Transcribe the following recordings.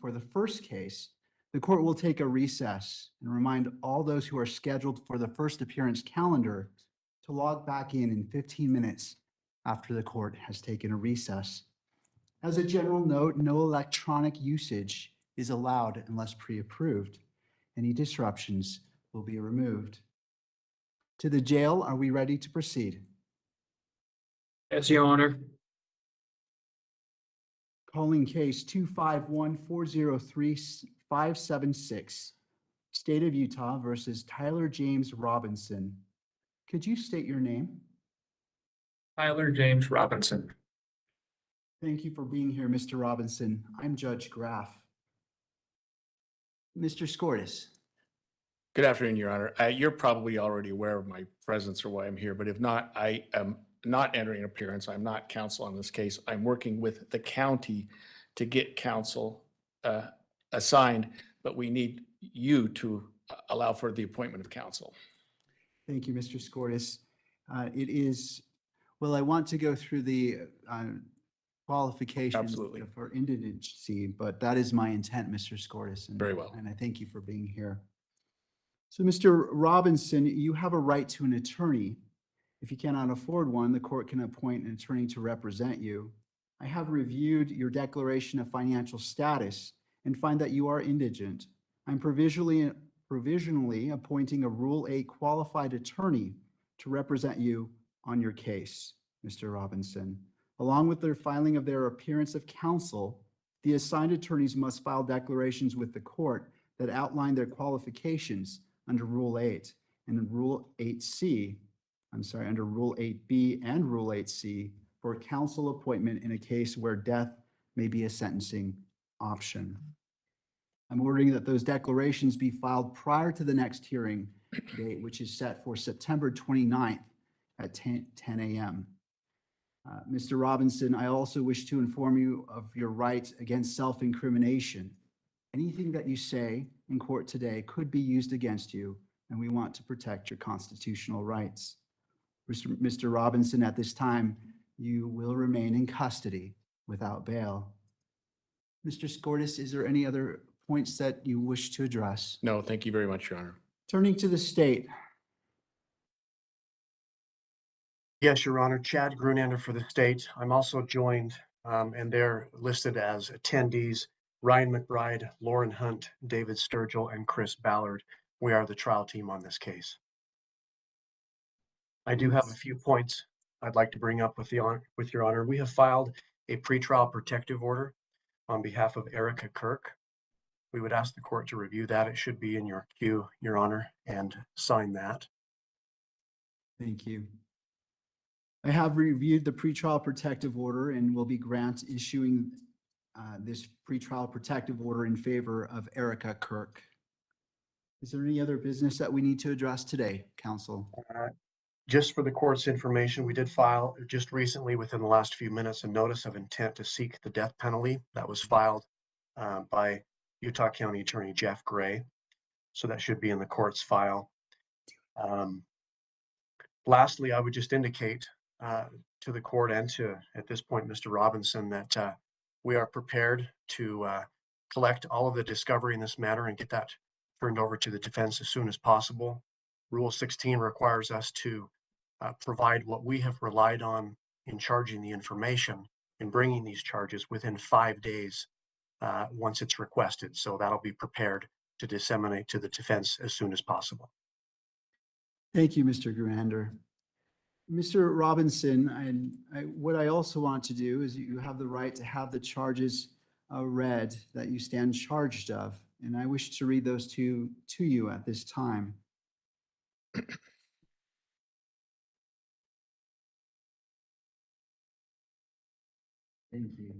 for the first case, the court will take a recess and remind all those who are scheduled for the first appearance calendar to log back in 15 minutes after the court has taken a recess. As a general note, no electronic usage is allowed unless pre-approved. Any disruptions will be removed. To the jail, are we ready to proceed? Yes, Your Honor. Calling case 251-403-576, State of Utah versus Tyler James Robinson. Could you state your name? Tyler James Robinson. Thank you for being here, Mr. Robinson. I'm Judge Graff. Mr. Skortis. Good afternoon, Your Honor. You're probably already aware of my presence or why I'm here, but if not, I am not entering an appearance. I'm not counsel on this case. I'm working with the county to get counsel assigned, but we need you to allow for the appointment of counsel. Thank you, Mr. Skortis. I want to go through the qualifications Absolutely. for indigency, but that is my intent, Mr. Skortis. Very well. And I thank you for being here. So, Mr. Robinson, you have a right to an attorney. If you cannot afford one, the court can appoint an attorney to represent you. I have reviewed your declaration of financial status and find that you are indigent. I'm provisionally appointing a Rule 8 qualified attorney to represent you on your case, Mr. Robinson. Along with their filing of their appearance of counsel, the assigned attorneys must file declarations with the court that outline their qualifications under Rule 8 and Rule 8C, under Rule 8B and Rule 8C for counsel appointment in a case where death may be a sentencing option. I'm ordering that those declarations be filed prior to the next hearing date, which is set for September 29th at 10 a.m. Mr. Robinson, I also wish to inform you of your right against self-incrimination. Anything that you say in court today could be used against you, and we want to protect your constitutional rights. Mr. Robinson, at this time, you will remain in custody without bail. Mr. Skortis, is there any other points that you wish to address? No, thank you very much, Your Honor. Turning to the state. Yes, Your Honor. Chad Grunander for the state. I'm also joined, and they're listed as attendees, Ryan McBride, Lauren Hunt, David Sturgill, and Chris Ballard. We are the trial team on this case. I do have a few points I'd like to bring up with Your Honor. We have filed a pretrial protective order on behalf of Erica Kirk. We would ask the court to review that. It should be in your queue, Your Honor, and sign that. Thank you. I have reviewed the pretrial protective order and will be issuing this pretrial protective order in favor of Erica Kirk. Is there any other business that we need to address today, counsel? Just for the court's information, we did file just recently, within the last few minutes, a notice of intent to seek the death penalty that was filed by Utah County Attorney Jeff Gray. So that should be in the court's file. Lastly, I would just indicate to the court and to, at this point, Mr. Robinson, that we are prepared to collect all of the discovery in this matter and get that turned over to the defense as soon as possible. Rule 16 requires us to provide what we have relied on in charging the information and bringing these charges within 5 days once it's requested. So that'll be prepared to disseminate to the defense as soon as possible. Thank you, Mr. Grunander. Mr. Robinson, what I also want to do is you have the right to have the charges read that you stand charged of, and I wish to read those to you at this time. Thank you.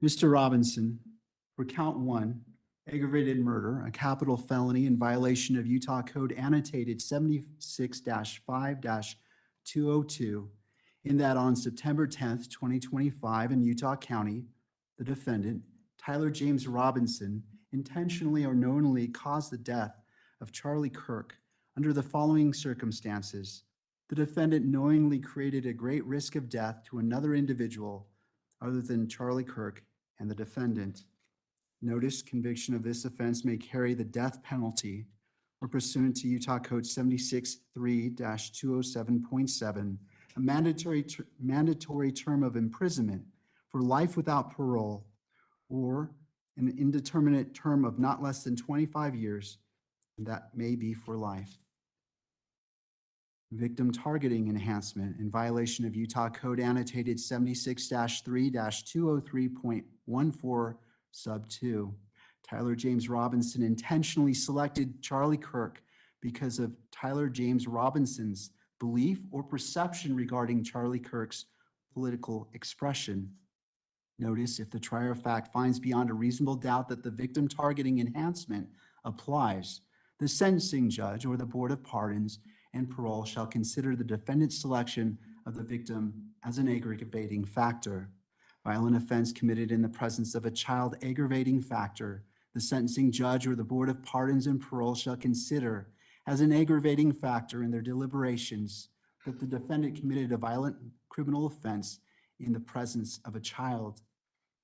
Mr. Robinson, for count 1, aggravated murder, a capital felony in violation of Utah Code annotated 76-5-202, in that on September 10th, 2025 in Utah County, the defendant, Tyler James Robinson, intentionally or knowingly caused the death of Charlie Kirk under the following circumstances. The defendant knowingly created a great risk of death to another individual other than Charlie Kirk and the defendant. Notice conviction of this offense may carry the death penalty or pursuant to Utah Code 76-3-207.7, a mandatory term of imprisonment for life without parole or an indeterminate term of not less than 25 years, and that may be for life. Victim targeting enhancement in violation of Utah Code annotated 76-3-203.14 sub 2. Tyler James Robinson intentionally selected Charlie Kirk because of Tyler James Robinson's belief or perception regarding Charlie Kirk's political expression. Notice if the trier of fact finds beyond a reasonable doubt that the victim targeting enhancement applies, the sentencing judge or the Board of Pardons and Parole shall consider the defendant's selection of the victim as an aggravating factor. Violent offense committed in the presence of a child aggravating factor, the sentencing judge or the Board of Pardons and Parole shall consider as an aggravating factor in their deliberations that the defendant committed a violent criminal offense in the presence of a child.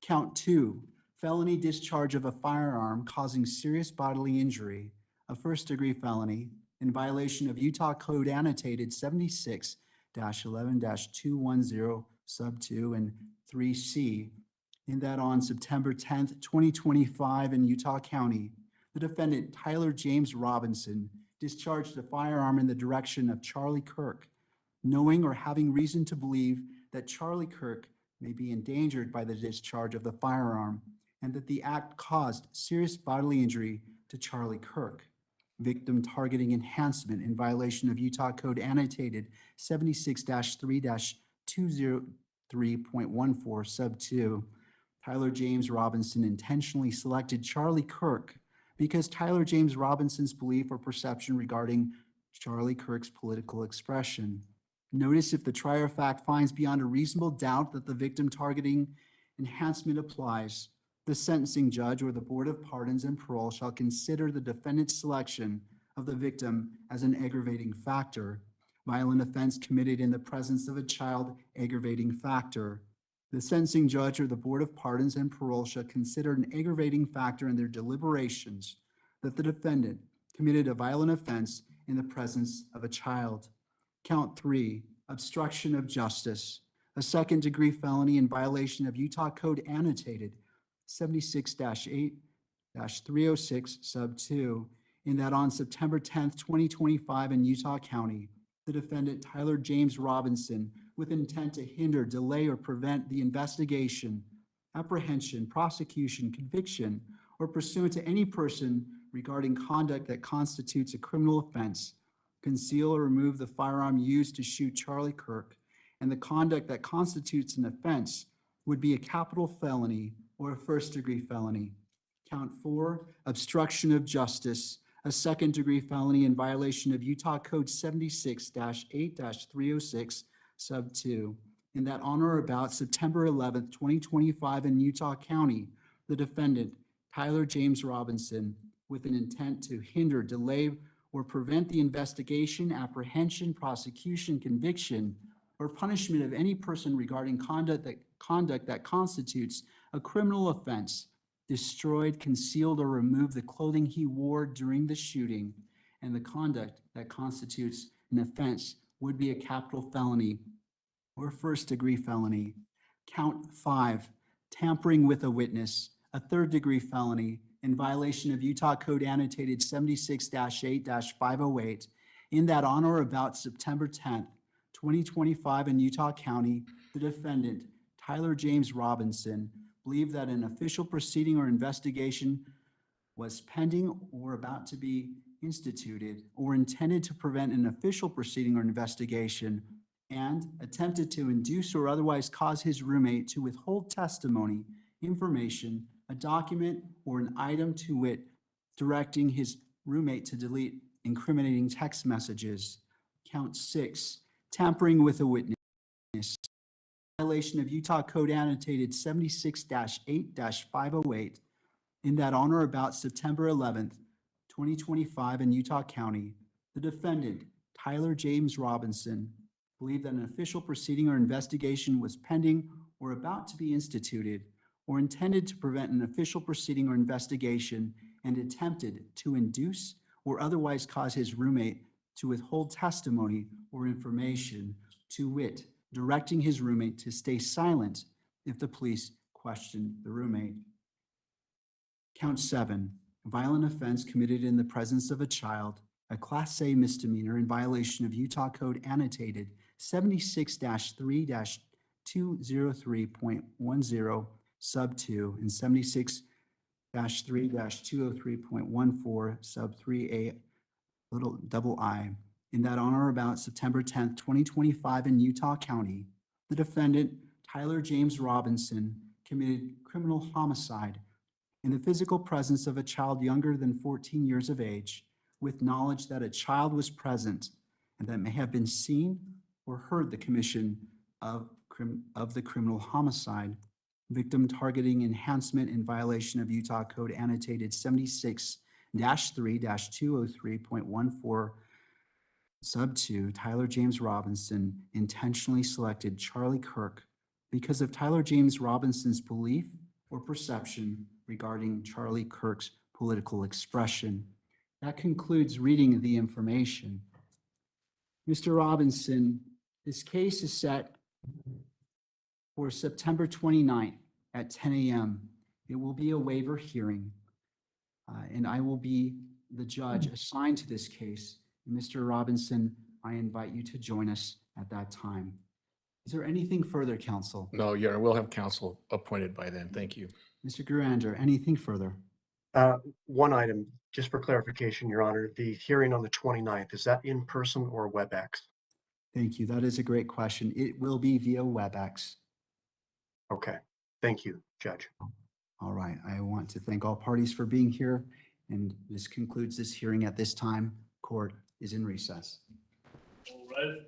Count 2, felony discharge of a firearm causing serious bodily injury, a first-degree felony, in violation of Utah Code annotated 76-11-210 sub 2 and 3C, in that on September 10th, 2025 in Utah County, the defendant Tyler James Robinson discharged a firearm in the direction of Charlie Kirk, knowing or having reason to believe that Charlie Kirk may be endangered by the discharge of the firearm and that the act caused serious bodily injury to Charlie Kirk. Victim targeting enhancement in violation of Utah Code annotated 76-3-203.14 sub 2. Tyler James Robinson intentionally selected Charlie Kirk because Tyler James Robinson's belief or perception regarding Charlie Kirk's political expression. Notice if the trier of fact finds beyond a reasonable doubt that the victim targeting enhancement applies, the sentencing judge or the Board of Pardons and Parole shall consider the defendant's selection of the victim as an aggravating factor. Violent offense committed in the presence of a child aggravating factor. The sentencing judge or the Board of Pardons and Parole shall consider an aggravating factor in their deliberations that the defendant committed a violent offense in the presence of a child. Count 3, obstruction of justice, a second-degree felony in violation of Utah Code annotated 76-8-306 sub 2, in that on September 10th, 2025 in Utah County, the defendant Tyler James Robinson, with intent to hinder, delay, or prevent the investigation, apprehension, prosecution, conviction, or pursuant to any person regarding conduct that constitutes a criminal offense, conceal or remove the firearm used to shoot Charlie Kirk, and the conduct that constitutes an offense would be a capital felony or a first-degree felony. Count 4, obstruction of justice, a second-degree felony in violation of Utah Code 76-8-306 sub 2, in that on or about September 11th, 2025 in Utah County, the defendant, Tyler James Robinson, with an intent to hinder, delay, or prevent the investigation, apprehension, prosecution, conviction, or punishment of any person regarding conduct that constitutes a criminal offense, destroyed, concealed, or removed the clothing he wore during the shooting, and the conduct that constitutes an offense would be a capital felony or first-degree felony. Count 5, tampering with a witness, a third-degree felony in violation of Utah Code annotated 76-8-508, in that on or about September 10th, 2025 in Utah County, the defendant, Tyler James Robinson, believed that an official proceeding or investigation was pending or about to be instituted or intended to prevent an official proceeding or investigation, and attempted to induce or otherwise cause his roommate to withhold testimony, information, a document, or an item to wit, directing his roommate to delete incriminating text messages. Count 6, tampering with a witness, violation of Utah Code annotated 76-8-508, in that on or about September 11th, 2025 in Utah County, the defendant, Tyler James Robinson, believed that an official proceeding or investigation was pending or about to be instituted or intended to prevent an official proceeding or investigation and attempted to induce or otherwise cause his roommate to withhold testimony or information, to wit, directing his roommate to stay silent if the police questioned the roommate. Count 7, violent offense committed in the presence of a child, a Class A misdemeanor in violation of Utah Code annotated 76-3-203.10 sub 2 and 76-3-203.14 sub 3A little double I, in that on or about September 10th, 2025 in Utah County, the defendant, Tyler James Robinson, committed criminal homicide in the physical presence of a child younger than 14 years of age, with knowledge that a child was present and that may have been seen or heard the commission of the criminal homicide, victim targeting enhancement in violation of Utah Code annotated 76-3-203.14 sub 2, Tyler James Robinson intentionally selected Charlie Kirk because of Tyler James Robinson's belief or perception regarding Charlie Kirk's political expression. That concludes reading the information. Mr. Robinson, this case is set for September 29th at 10 a.m. It will be a waiver hearing, and I will be the judge assigned to this case. Mr. Robinson, I invite you to join us at that time. Is there anything further, counsel? No, Your Honor, we'll have counsel appointed by then. Thank you. Mr. Gurander, anything further? One item, just for clarification, Your Honor, the hearing on the 29th, is that in person or WebEx? Thank you. That is a great question. It will be via WebEx. Okay, thank you, Judge. All right. I want to thank all parties for being here, and this concludes this hearing at this time. Court is in recess. All right.